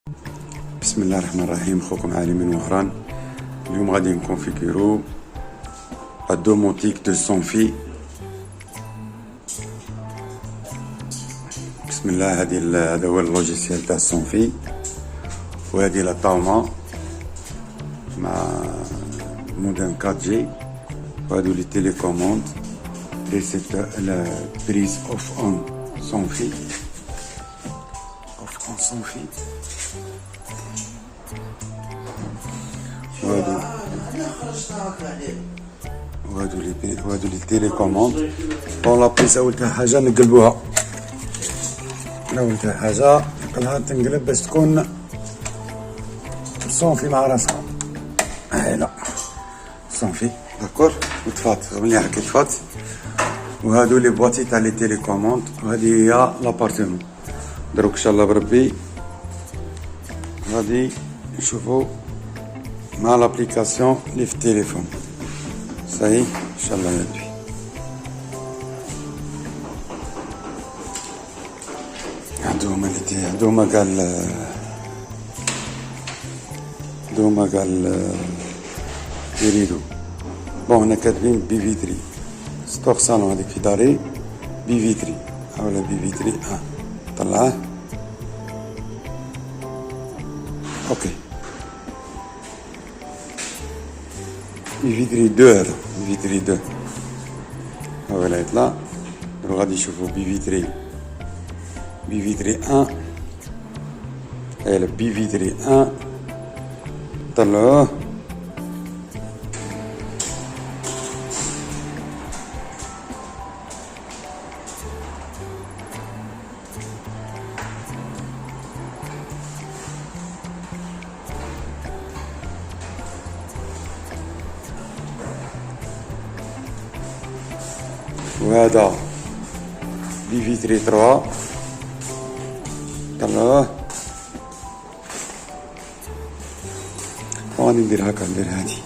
بسم الله الرحمن الرحيم. خوكم علي من وهران. اليوم غادي نكونفيكيرو لا دوموتيك دو سونفي. بسم الله. هذا هو اللوجيسيال تاع سونفي، وهذه لا طاوما مع مودم 4G، وهادو لي تيليكوموند ريسيبتور لا بريز اوف اون سونفي اوف اون سونفي. وهادو لي تيليكوموند. بون لابريس اولتها حاجه نقلبوها، اولتها حاجه نقلها تنقلب باش تكون صونفي مع راسها. هايلا صونفي داكور وطفات مليح كي طفات. وهادو لي بواطي تاع لي تيليكوموند، وهادي هي لابارتمون. دروك ان شاء الله بربي غادي نشوفو مع لابليكاسيون اللي في التليفون. صاي ان شاء الله يدوي. هادوما قال يريدو. بون هنا كاتبين بيفيتري ستور صالون، هذيك في داري بيفيتري ولا بيفيتري. طلعه اوكي. بيفيتري 2 هذا بيفيتري 2 هاولا يطلع. دروك غادي نشوفو بيفيتري 1. هايلا بيفيتري 1 طلعوه. وهذا بيفيتري 3 طلعوه. وغادي ندير هكا، ندير هادي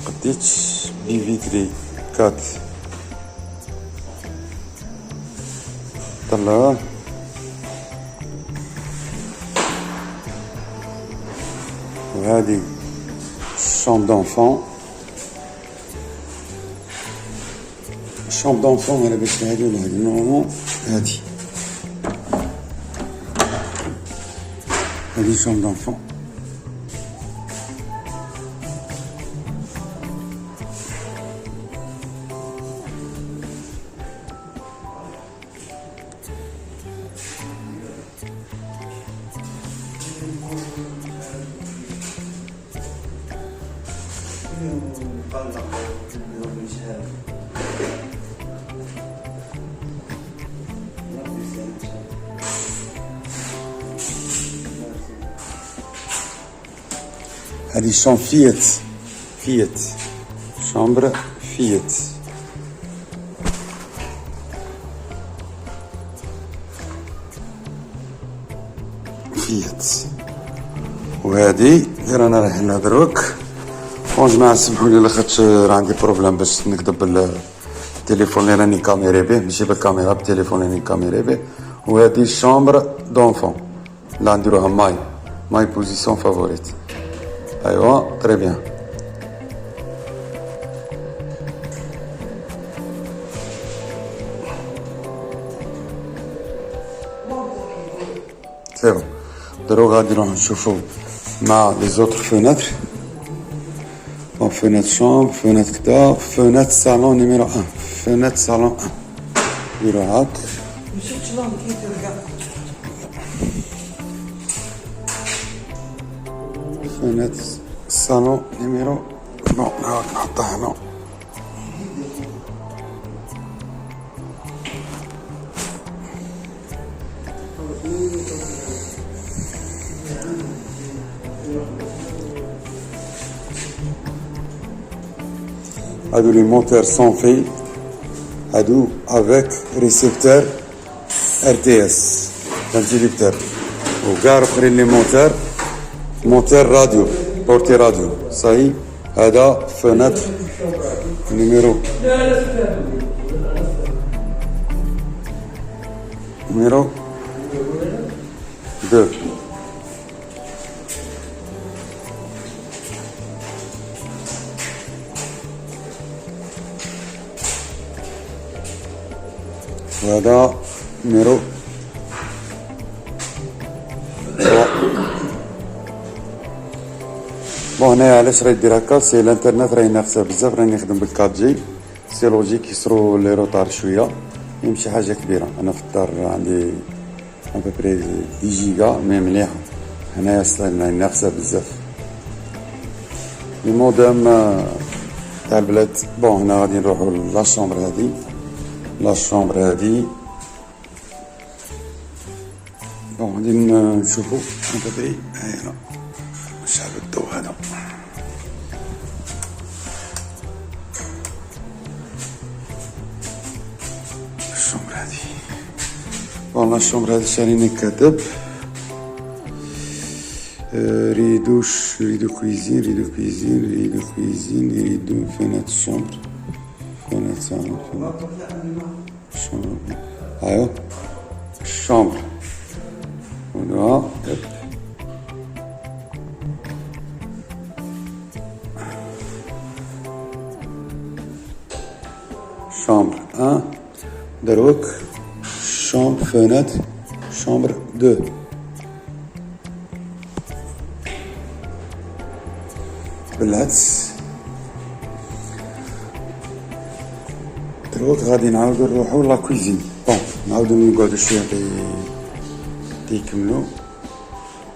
قديتش. بيفيتري 4 طلعوه. وهادي شامب دونفون، شامب دونفون على باش هادي ولا هادي نورمالمون. هادي شامب دونفون. هذه شون فيت شامبر فيت. وهذه غير انا رايح لها دروك. بون جماعه سمحولي لاخاطش راه عندي بروبليم باش نكتب التليفون اللي راني كاميري به، ماشي بالكاميرا، بالتليفون اللي راني كاميري به. وهذه شامبر دونفون لا نديروها ماي بوزيسيون فافوريت. ايوا تري بيان. سي بون. دروك غادي نروح نشوفو مع لي زوتر فوناتر. بون فوناتر شامبر، فوناتر كدا، فوناتر صالون نيميرو 1، فوناتر صالون 1 نديرو هاك. فوناتر صالون نيميرو. بون هاك نحطها هنا. هادو لي مونتور سونفي، هادو افيك ريسيبتور RTS انتيليبتور. وكاع اخرين لي مونتور راديو بورتي راديو. صاي هذا فوناتر نيميرو 2. وهذا نيميرو 3. بون هنايا علاش راهي دير هكا؟ سي الانترنت راهي ناقصه بزاف، راني نخدم بال 4G، سي لوجيك يصرو لي روطار شويه، يمشي حاجه كبيره. انا في الدار عندي ابري 10 جيجا مي مليحه، هنايا راهي ناقصه بزاف. المودم تاع البلاد. بون هنا غادي نروحو لاشومبر هادي، لاشومبر هادي. بون غادي نشوفو ابري. هاهنا شعل الضو هذا. الشومبر هادي. بون الشومبر هادي شاريني كاتب ريدو كويزين، ريدو كويزين، ريدو كويزين، ريدو فينات الشومبر، فينات صالون، الشومبر. ايوا الشومبر ونوها شامبر 1 دروك شامبر فونات شامبر 2. بالعكس دروك غادي نعاودو نروحو لا كويزين. بون نعاودو نقعدو شويه يكملو.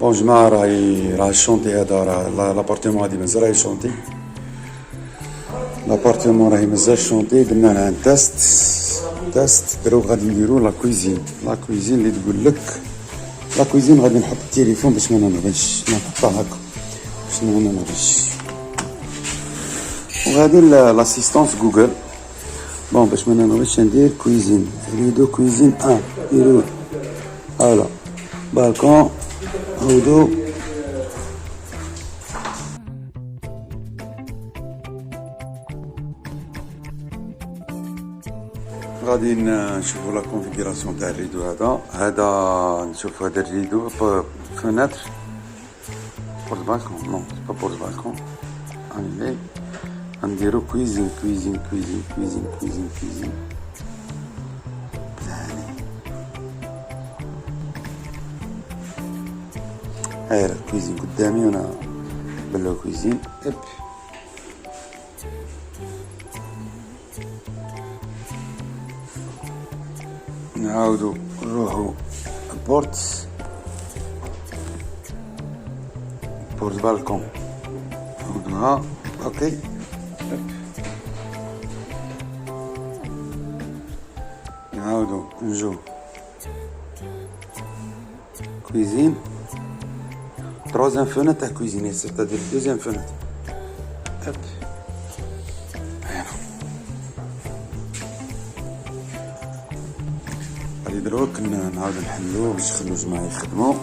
بون جماعة راهي الشونتي هذا راه لابارتمون هادي مازال راهي شونتي، لابارتمون راهي مازال شونتي. درنا لها تيست دروك غادي نديرو لا كويزين اللي تقول لك لا كويزين. غادي نحط التليفون باش ما نهضرش، نحطها هكا باش ما نهضرش. وهادي لاسيستونس جوجل. بون باش ما نهضرش ندير كويزين، ريدو كويزين 1 ديرو فوالا بالكون هودو. غادي نشوفو لا كونفيغوراسيون تاع الريدو. هذا نشوفو هذا الريدو فوناتر بورت بالكون، نو با بورت بالكون. انلي نديرو كويزين هاي كويزين قدامي وانا بلو كويزين. نعاودو نروحو بورت بالكون نعاودوها. اوكي نعاودو نجو كويزين. تروزيام فونات تاع كويزين، سيتادير دوزيام فونات. غادي دروك نعاودو نحلو باش يخلو جماعة يخدمو.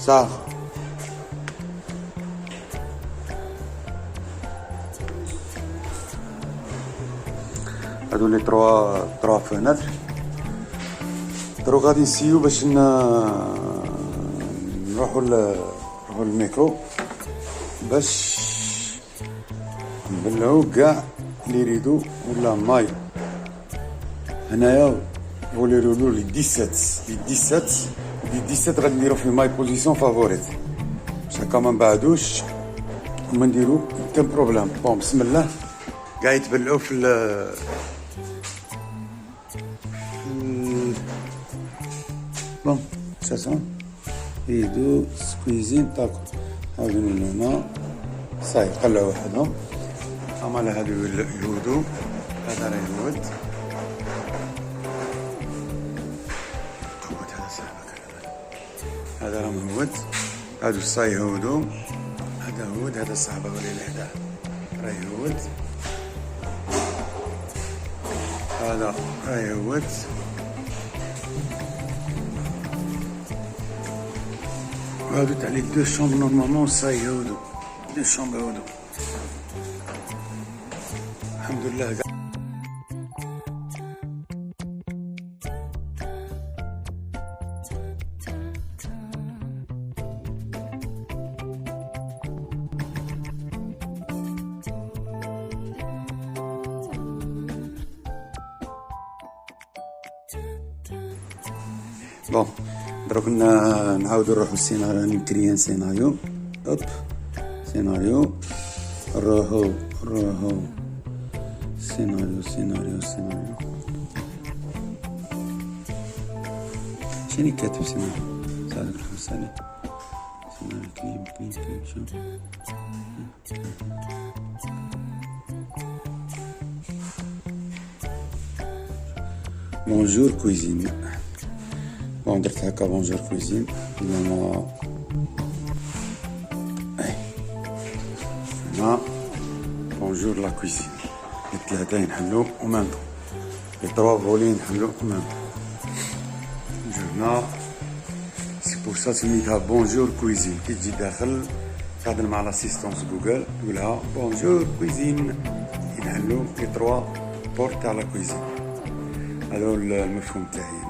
صح هادو لي تروا فوناتر. دروك غادي نسيو باش نروحو للميكرو باش نبلعو كاع لي ريدو ولا ماي. هنايا فوليرولو لي 17 غادي نديرو في ماي بوزيسيون فافوريت باش هكا ما نبعدوش وما نديرو كان بروبليم. بون بسم الله قاع يتبلعو في بون ساسون ريدو سكويزين تاكو. هادو هنا صاي قلعو وحدهم. أما هادو يهودو، هذا راه يهود. قوة هذا صاحبك هذا راه مهود. هادو صاي يهودو، هذا هود، هذا صاحبه ولا هذا راه يهود. هذا راه يهود. هادو تاع لي دو شومبر نورمالمون صاي يهودو، دو شومبر يهودو. الحمد لله بون دروك نعاودو نروحو للسيناريو، نكريان سيناريو. اوب سيناريو، نروحو سيناريو. شنو كاتب سيناريو؟ ساعدك الحساني سيناريو كليم شوف. بونجور كويزين. بون درت هكا بونجور كويزين. هنا بونجور لا كويزين. الثلاثة ينحلو او ميم طون. لي تروا فولي ينحلو او ميم طون. نجي هنا سي بور سا سميتها بونجور كويزين. كي تجي داخل تهضر مع لاسيستونس جوجل تقولها بونجور كويزين، ينحلو لي تروا بورت تاع لا كويزين. هذا المفهوم تاعي.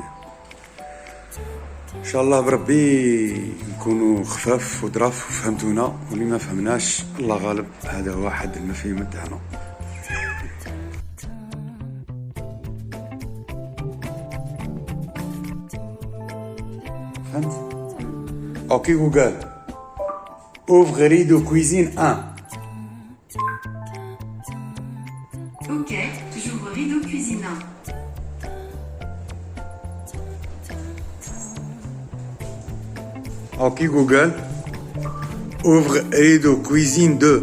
ان شاء الله بربي نكونوا خفاف وظراف وفهمتونا، واللي ما فهمناش الله غالب. هذا هو حد المفاهيم تاعنا. فهمت؟ اوكي جوجل اوفغ ريدو كويزين 1. Ok, j'ouvre rideau cuisine 1. Ok Google, ouvre rideau cuisine 2.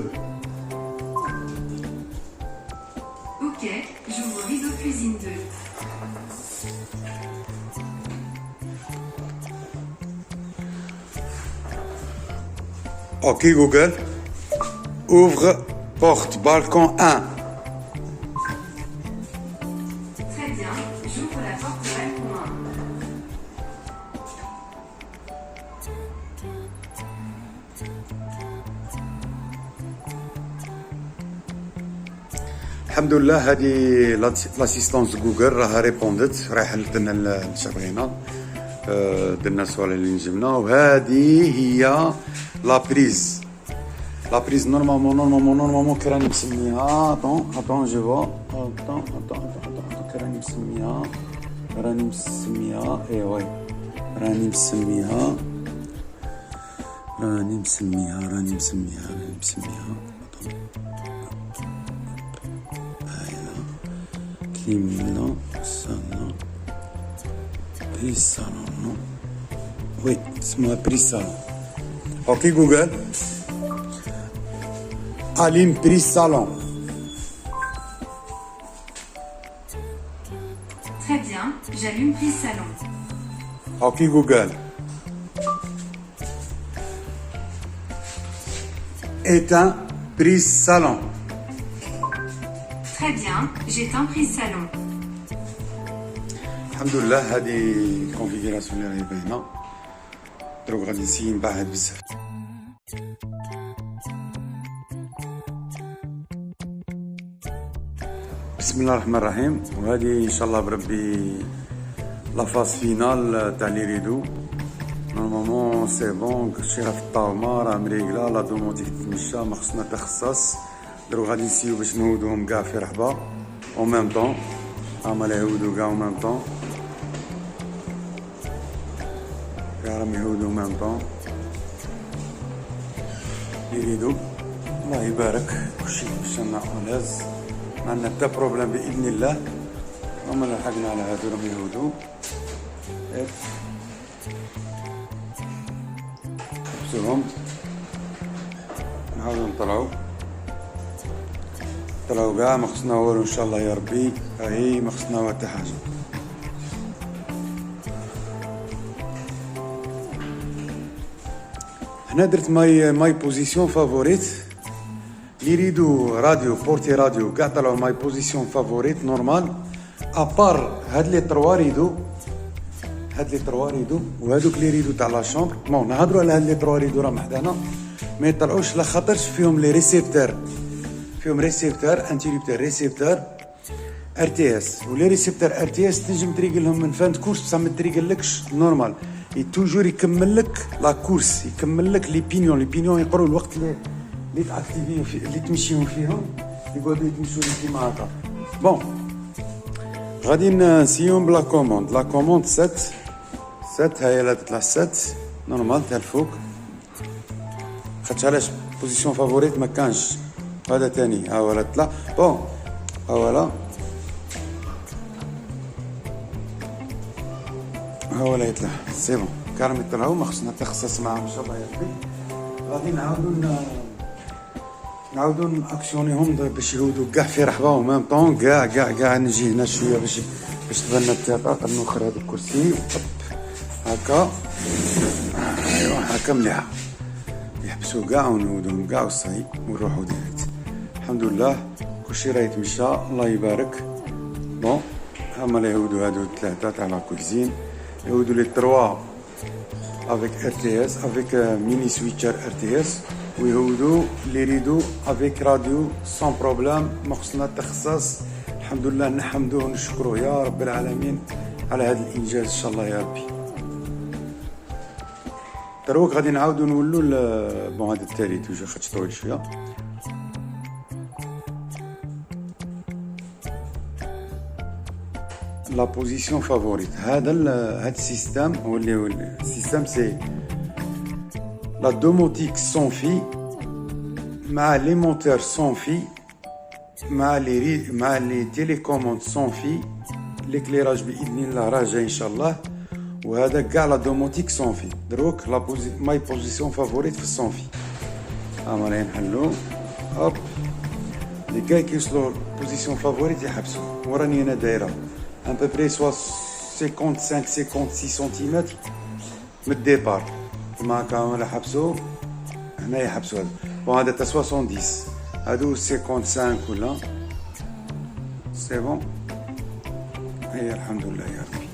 Ok, j'ouvre rideau cuisine 2. Ok Google, ouvre porte balcon 1. Très bien, j'ouvre la porte balcon 1. الحمد لله هذه لاسيستونس جوجل راها ريبوندت، راهي حلت لنا اللي بغينا، درنا السؤال اللي نجمنا. وهذه هي لابريز نورمالمون كراني مسميها اتون جو فوا كراني مسميها اي واي راني مسميها كليم صالون بريز صالون وي اسمها بريز صالون. اوكي جوجل allume prise salon. Très bien, j'allume prise salon. Ok Google. Éteins prise salon. Très bien, j'éteins prise salon. الحمد لله هذه الكونفيغوراسيون اللي راهي باينه. دروك غادي نسيي نبعد بزاف. بسم الله الرحمن الرحيم. وهذه ان شاء الله بربي لا فاز فينال تاع لي ريدو. نورمالمون سي بون كلشي راه في الطاومه، راه مريقله، لا دوموتيك تتمشى، ما خصنا تخصص. دروك غادي نسيو باش نهودوهم كاع في رحبه او ميم طون. هما لا يهودو كاع او ميم طون، كاع راهم يهودو او ميم طون. لي ريدو الله يبارك كلشي مشانا اوناز، ما عندنا حتى بروبليم باذن الله. هما لحقنا على هادو راهم يهودو. حبسوهم نحاولو نطلعو كاع، ما خصنا والو ان شاء الله يا ربي. هاهي ما خصنا حتى حاجه. هنا درت ماي بوزيسيون فافوريت. لي ريدو راديو بورتي راديو كاع طلعوا ماي بوزيسيون فافوريت نورمال، ابار هاد لي تروا ريدو وهادوك لي ريدو تاع لا شومبر. بون نهضروا على هاد لي تروا ريدو راهم حدانا، ما يطلعوش لا خاطرش فيهم لي ريسيبتور، فيهم ريسيبتور انتيريبتور ريسيبتور ار تي اس. ولي ريسيبتور ار تي اس تنجم تريقلهم من فان كورس بصح ما تريقلكش نورمال. توجور يكمل لك لا كورس، يكمل لك لي بينيون يقروا الوقت اللي تاكتيفيو اللي تمشيهم فيهم، يقعدوا يتمشوا لي كيما هكا. بون غادي نسيهم بلا كوموند. لا كوموند 7 7 هاي لا تطلع 7 نورمال تاع الفوق. خاطش علاش بوزيسيون فافوريت ما كانش. هذا تاني ها ولا طلع بون ها ولا ها ولا يطلع سي بون كارم يطلعوا ما خصنا نتخصص معاهم ان شاء الله يا ربي. غادي نعاودو ناكسيونيهم باش يهودوا كاع في رحبه ومام طون كاع نجي هنا شويه باش تبان لنا الثقه. نوخر هذا الكرسي هكا ايوا هكا مليحه يحبسوا كاع ونعودهم كاع وصاي ونروحوا ديريكت. الحمد لله كلشي راه يتمشى الله يبارك. بون هما اليهودو هادو الثلاثه تاع لا كوزين يهودو لي 3 افيك ار تي اس افيك ميني سويتشر ار تي اس ويهودو لي ريدو افيك راديو سون بروبلام. ما خصنا التخصص الحمد لله نحمدوه ونشكروه يا رب العالمين على هذا الانجاز ان شاء الله يا ربي. دروك غادي نعاودو نولو بون هذا التالي توجا خاطش طويل شويه. لا بوزيسيون فافوريت هذا السيستم هو السيستم سي لا دوموتيك سون في مع لي مونتور سون في مع لي تيليكوموند سون في ليكليراج باذن الله راه جاي ان شاء الله. وهذا كاع لا دوموتيك سون في. دروك ماي بوزيسيون فافوريت في السون في. هما راهي نحلو هوب لي كاع كيوصلوا بوزيسيون فافوريت يحبسوا. وراني انا دايره ان بوبري سوا 55 56 سنتيمتر من الديبار. كما هكا ولا حبسوا هنا يحبسوا هذا. بون هذا تا 70 هادو 55 ولا سي بون. هي الحمد لله يا ربي.